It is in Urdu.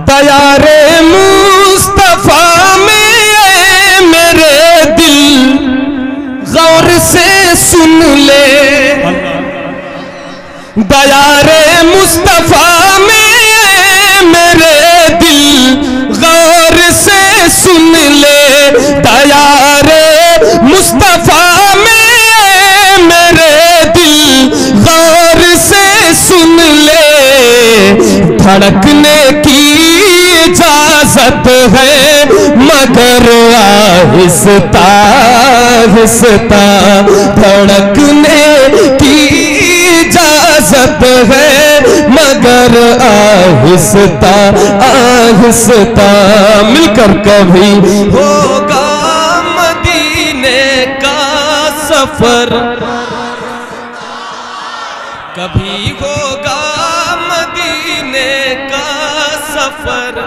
دیار مصطفیٰ میں میرے دل غور سے سن لے، دیار مصطفیٰ میں میرے دل غور سے سن لے، دیار مصطفیٰ میں میرے دل غور سے سن لے، دھڑکنے کی اجازت ہے مگر آہستہ آہستہ، دھڑکنے کی اجازت ہے مگر آہستہ آہستہ، مل کر کبھی ہوگا مدینے کا سفر، کبھی ہوگا مدینے کا سفر،